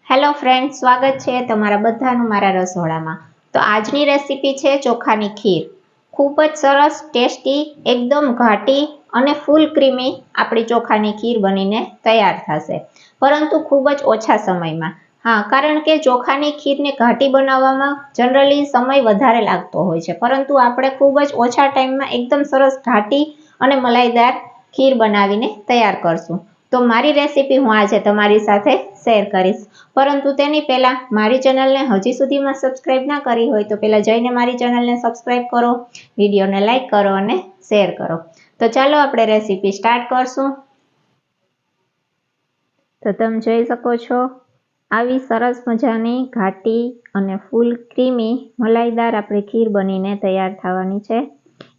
Hello friend, સ્વાગત છે તમારા બધાનું મારા રસોડામાં। તો આજની રેસીપી છે ચોખાની ખીર। ખૂબ જ સરસ, ટેસ્ટી, એકદમ ઘાટી અને ફૂલ ક્રીમી આપણી ચોખાની ખીર બનીને તૈયાર થશે, પરંતુ ખૂબ જ ઓછા સમયમાં। હા, કારણ કે ચોખાની ખીરને ઘાટી બનાવવામાં જનરલી સમય વધારે લાગતો હોય છે, પરંતુ આપણે ખૂબ જ ઓછા ટાઈમમાં એકદમ સરસ ઘાટી અને મલાઈદાર ખીર બનાવીને તૈયાર કરશું। તો મારી રેસીપી હું આજે તમારી સાથે શેર કરીશ, પરંતુ તેની પહેલાં મારી ચેનલને હજી સુધીમાં સબસ્ક્રાઈબ ના કરી હોય તો પહેલાં જઈને મારી ચેનલને સબસ્ક્રાઈબ કરો, વિડીયોને લાઇક કરો અને શેર કરો। તો ચાલો આપણે રેસીપી સ્ટાર્ટ કરશું। તો તમે જોઈ શકો છો, આવી સરસ મજાની ઘાટી અને ફૂલ ક્રીમી મલાઈદાર આપણી ખીર બનીને તૈયાર થવાની છે।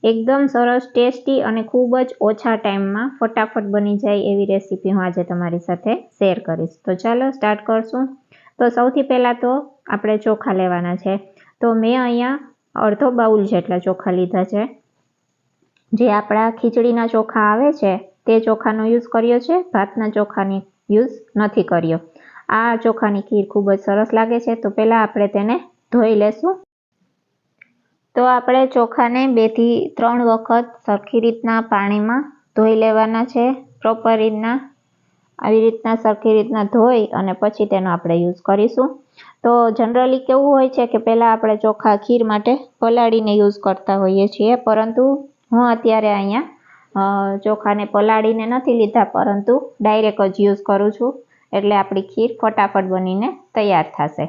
એકદમ સરસ, ટેસ્ટી અને ખૂબ જ ઓછા ટાઈમમાં ફટાફટ બની જાય એવી રેસીપી હું આજે તમારી સાથે શેર કરીશ। તો ચાલો સ્ટાર્ટ કરશું। તો સૌથી પહેલાં તો આપણે ચોખા લેવાના છે। તો મેં અહીંયા અડધો બાઉલ જેટલા ચોખા લીધા છે। જે આપણા ખીચડીના ચોખા આવે છે તે ચોખાનો યુઝ કર્યો છે, ભાતના ચોખાની યુઝ નથી કર્યો। આ ચોખાની ખીર ખૂબ જ સરસ લાગે છે। તો પહેલાં આપણે તેને ધોઈ લેશું। તો આપણે ચોખાને 2 થી 3 વખત સરખી રીતના પાણીમાં ધોઈ લેવાના છે। પ્રોપર રીતના આવી રીતના સરખી રીતના ધોઈ અને પછી તેનો આપણે યુઝ કરીશું। તો જનરલી કેવું હોય છે કે પહેલાં આપણે ચોખા ખીર માટે પલાળીને યુઝ કરતા હોઈએ છીએ, પરંતુ હું અત્યારે અહીંયા ચોખાને પલાળીને નથી લીધા, પરંતુ ડાયરેક્ટ જ યુઝ કરું છું, એટલે આપણી ખીર ફટાફટ બનીને તૈયાર થશે।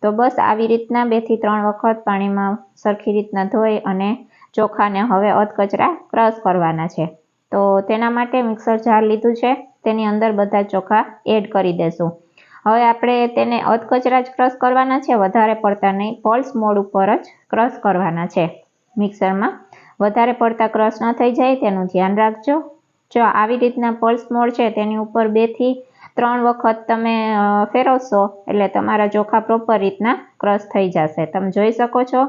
તો બસ આવી રીતના 2 થી 3 વખત પાણીમાં સરખી રીતના ધોઈ અને ચોખાને હવે અધકચરા ક્રશ કરવાના છે। તો તેના માટે મિક્સર જાર લીધું છે, તેની અંદર બધા ચોખા એડ કરી દેશું। હવે આપણે તેને અધકચરા જ ક્રશ કરવાના છે, વધારે પડતા નહીં, પલ્સ મોડ ઉપર જ ક્રશ કરવાના છે મિક્સરમાં। વધારે પડતા ક્રશ ન થઈ જાય તેનું ધ્યાન રાખજો। જો આવી રીતના પલ્સ મોડ છે તેની ઉપર 2 થી 3 વખત તમે ફેરવશો એટલે તમારા ચોખા પ્રોપર રીતના ક્રશ થઈ જશે। તમે જોઈ શકો છો,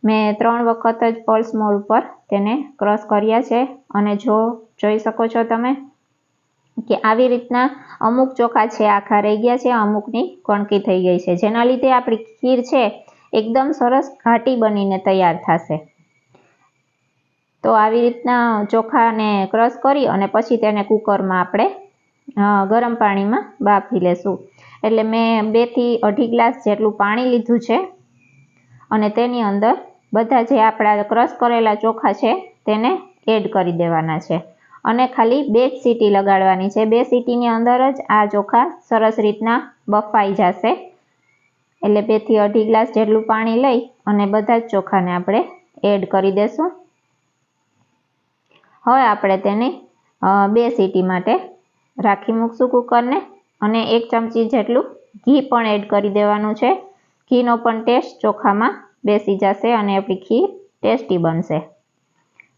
મેં 3 વખત જ પલ્સ મોડ ઉપર તેને ક્રશ કર્યા છે। અને જોઈ શકો છો તમે કે આવી રીતના અમુક ચોખા છે આખા રહી ગયા છે, અમુકની કણકી થઈ ગઈ છે, જેના લીધે આપણી ખીર છે એકદમ સરસ ઘાટી બનીને તૈયાર થશે। તો આવી રીતના ચોખાને ક્રશ કરી અને પછી તેને કુકરમાં આપણે ગરમ પાણીમાં બાફી લેશું। એટલે મેં 2 થી 2.5 ગ્લાસ જેટલું પાણી લીધું છે અને તેની અંદર બધા જે આપણા ક્રશ કરેલા ચોખા છે તેને એડ કરી દેવાના છે અને ખાલી 2 જ સીટી લગાડવાની છે। 2 સીટીની અંદર જ આ ચોખા સરસ રીતના બફાઈ જશે। એટલે 2 થી 2.5 ગ્લાસ જેટલું પાણી લઈ અને બધા જ ચોખાને આપણે એડ કરી દેશું। હવે આપણે તેને 2 સીટી માટે રાખી મૂકશું કુકરને અને 1 ચમચી જેટલું ઘી પણ એડ કરી દેવાનું છે। ઘીનો પણ ટેસ્ટ ચોખામાં બેસી જશે અને આપણી ખીર ટેસ્ટી બનશે।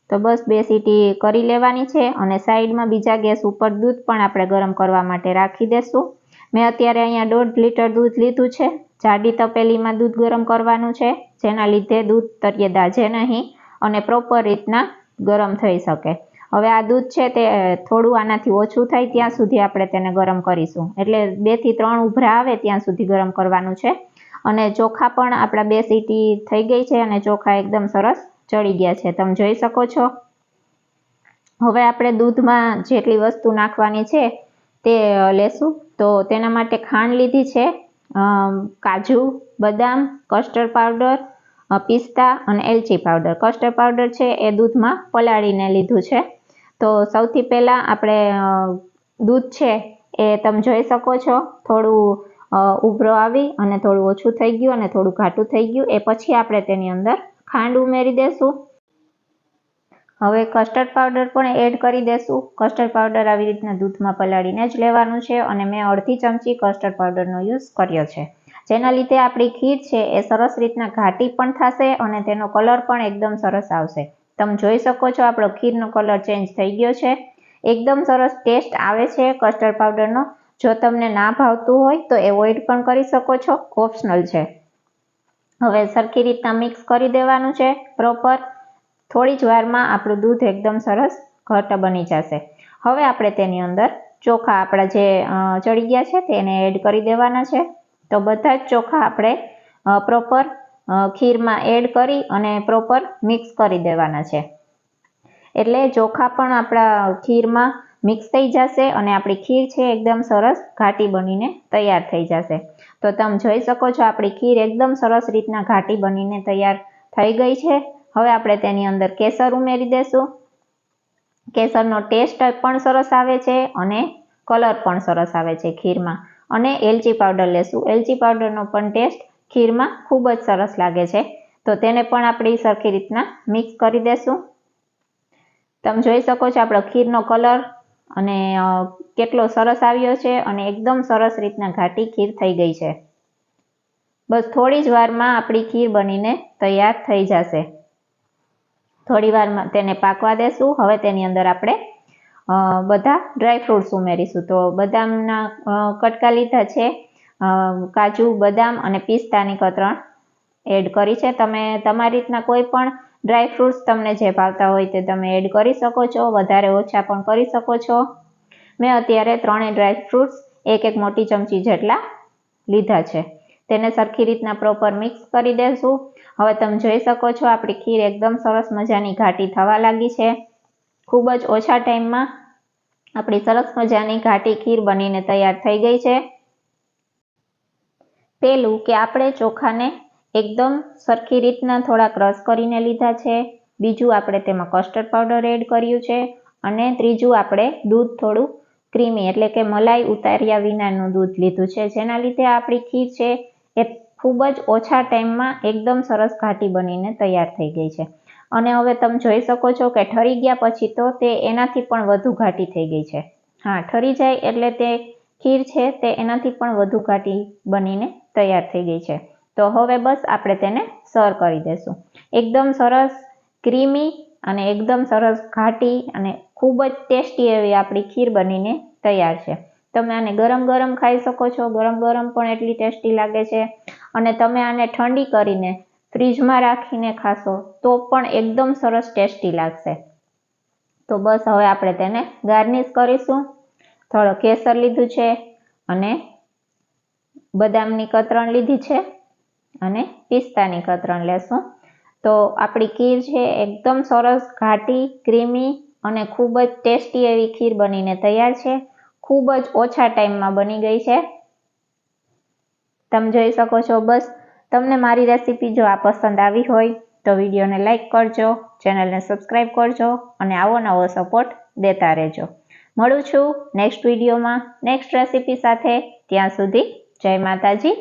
તો બસ 2 સીટી કરી લેવાની છે અને સાઈડમાં બીજા ગેસ ઉપર દૂધ પણ આપણે ગરમ કરવા માટે રાખી દેશું। મેં અત્યારે અહીંયા 1.5 લીટર દૂધ લીધું છે। જાડી તપેલીમાં દૂધ ગરમ કરવાનું છે, જેના લીધે દૂધ તળિયે દાઝે નહીં અને પ્રોપર રીતના ગરમ થઈ શકે। હવે આ દૂધ છે તે થોડું આનાથી ઓછું થાય ત્યાં સુધી આપણે તેને ગરમ કરીશું, એટલે 2 થી 3 ઉભરા આવે ત્યાં સુધી ગરમ કરવાનું છે। અને ચોખા પણ આપણા 2 સીટી થઈ ગઈ છે અને ચોખા એકદમ સરસ ચડી ગયા છે, તમે જોઈ શકો છો। હવે આપણે દૂધમાં જેટલી વસ્તુ નાખવાની છે તે લેશું। તો તેના માટે ખાંડ લીધી છે, કાજુ, બદામ, કસ્ટર્ડ પાવડર, પિસ્તા અને એલચી પાવડર। કસ્ટર્ડ પાવડર છે એ દૂધમાં પલાળીને લીધું છે। તો સૌથી પહેલાં આપણે દૂધ છે એ તમે જોઈ શકો છો, થોડું ઉભરો આવી અને થોડું ઓછું થઈ ગયું અને થોડું ઘાટું થઈ ગયું, એ પછી આપણે તેની અંદર ખાંડ ઉમેરી દેશું। હવે કસ્ટર્ડ પાવડર પણ એડ કરી દેશું। કસ્ટર્ડ પાવડર આવી રીતના દૂધમાં પલાળીને જ લેવાનું છે અને મેં અડધી ચમચી કસ્ટર્ડ પાવડરનો યુઝ કર્યો છે, જેના લીધે આપણી ખીર છે એ સરસ રીતના ઘાટી પણ થશે અને તેનો કલર પણ એકદમ સરસ આવશે। તમે જોઈ શકો છો, આપણો ખીરનો કલર ચેન્જ થઈ ગયો છે, એકદમ સરસ ટેસ્ટ આવે છે કસ્ટર્ડ પાવડરનો। જો તમને ના ભાવતું હોય તો એવોઇડ પણ કરી શકો છો, ઓપ્શનલ છે। હવે સરખી રીતના મિક્સ કરી દેવાનું છે પ્રોપર। થોડી જ વારમાં આપણું દૂધ એકદમ સરસ ઘટ્ટ બની જશે। હવે આપણે તેની અંદર ચોખા આપણા જે ચડી ગયા છે તેને એડ કરી દેવાના છે। તો બધા જ ચોખા આપણે પ્રોપર ખીરમાં એડ કરી અને પ્રોપર મિક્સ કરી દેવાના છે. એટલે ચોખા પણ આપણા ખીરમાં મિક્સ થઈ જશે અને આપણી ખીર છે એકદમ સરસ ઘાટી બનીને તૈયાર થઈ જશે. તો તમે જોઈ શકો છો આપણી ખીર એકદમ સરસ રીતના ઘાટી બનીને તૈયાર થઈ ગઈ છે. હવે આપણે તેની અંદર કેસર ઉમેરી દેશું. કેસરનો ટેસ્ટ પણ સરસ આવે છે અને કલર પણ સરસ આવે છે ખીરમાં. અને એલચી પાવડર લેશું. એલચી પાવડરનો પણ ટેસ્ટ ખીરમાં ખૂબ જ સરસ લાગે છે. તો તેને પણ આપણે સરખી રીતના મિક્સ કરી દેશું. તમે જોઈ શકો છો આપણો ખીરનો કલર અને કેટલો સરસ આવ્યો છે અને એકદમ સરસ રીતના ઘાટી ખીર થઈ ગઈ છે. બસ થોડી જ વારમાં આપણી ખીર બનીને તૈયાર થઈ જશે. થોડી વારમાં તેને પાકવા દેશું. હવે તેની અંદર આપણે બધા ડ્રાયફ્રૂટ્સ ઉમેરીશું. તો બદામના કટકા લીધા છે, કાજુ, બદામ અને પિસ્તાની કતરણ એડ કરી છે. તમે તમારી રીતના કોઈ પણ ડ્રાયફ્રૂટ્સ તમને જે ભાવતા હોય તે તમે એડ કરી શકો છો, વધારે ઓછા પણ કરી શકો છો. મેં અત્યારે 3 ડ્રાયફ્રૂટ્સ એક મોટી ચમચી જેટલા લીધા છે. તેને સરખી રીતના પ્રોપર મિક્સ કરી દેશું. હવે તમે જોઈ શકો છો આપણી ખીર એકદમ સરસ મજાની ઘાટી થવા લાગી છે. ખૂબ જ ઓછા ટાઈમમાં આપણી સરસ મજાની ઘાટી ખીર બનીને તૈયાર થઈ ગઈ છે. પેલું કે આપણે ચોખાને એકદમ સરખી રીતના થોડા ક્રશ કરીને લીધા છે. બીજું આપણે તેમાં કસ્ટર્ડ પાવડર એડ કર્યું છે. અને ત્રીજું આપણે દૂધ થોડું ક્રીમી એટલે કે મલાઈ ઉતાર્યા વિનાનું દૂધ લીધું છે. જેના લીધે આપણી ખીર છે એ ખૂબ જ ઓછા ટાઈમમાં એકદમ સરસ ઘાટી બનીને તૈયાર થઈ ગઈ છે. અને હવે તમે જોઈ શકો છો કે ઠરી ગયા પછી તો તે એનાથી પણ વધુ ઘાટી થઈ ગઈ છે. હા, ઠરી જાય એટલે તે ખીર છે તે એનાથી પણ વધુ ઘાટી બનીને તૈયાર થઈ ગઈ છે. તો હવે બસ આપણે તેને સર્વ કરી દેશું. એકદમ સરસ ક્રીમી અને એકદમ સરસ ઘાટી અને ખૂબ જ ટેસ્ટી એવી આપણી ખીર બનીને તૈયાર છે. તમે આને ગરમ ગરમ ખાઈ શકો છો. ગરમ ગરમ પણ એટલી ટેસ્ટી લાગે છે. અને તમે આને ઠંડી કરીને ફ્રીજમાં રાખીને ખાશો તો પણ એકદમ સરસ ટેસ્ટી લાગશે. તો બસ હવે આપણે તેને ગાર્નિશ કરીશું. થોડો કેસર લીધું છે અને બદામની કતરણ લીધી છે અને પિસ્તાની કતરણ લેશું. તો આપણી ખીર છે એકદમ સરસ ઘાટી, ક્રીમી અને ખૂબ જ ટેસ્ટી એવી ખીર બનીને તૈયાર છે. ખૂબ જ ઓછા ટાઈમમાં બની ગઈ છે. તમે જોઈ શકો છો. બસ તમને મારી રેસીપી જો આ પસંદ આવી હોય તો વિડીયોને લાઈક કરજો, ચેનલને સબસ્ક્રાઈબ કરજો અને આવો નવો સપોર્ટ દેતા રહેજો. મળું છું નેક્સ્ટ વિડીયોમાં નેક્સ્ટ રેસીપી સાથે. ત્યાં સુધી જય માતાજી,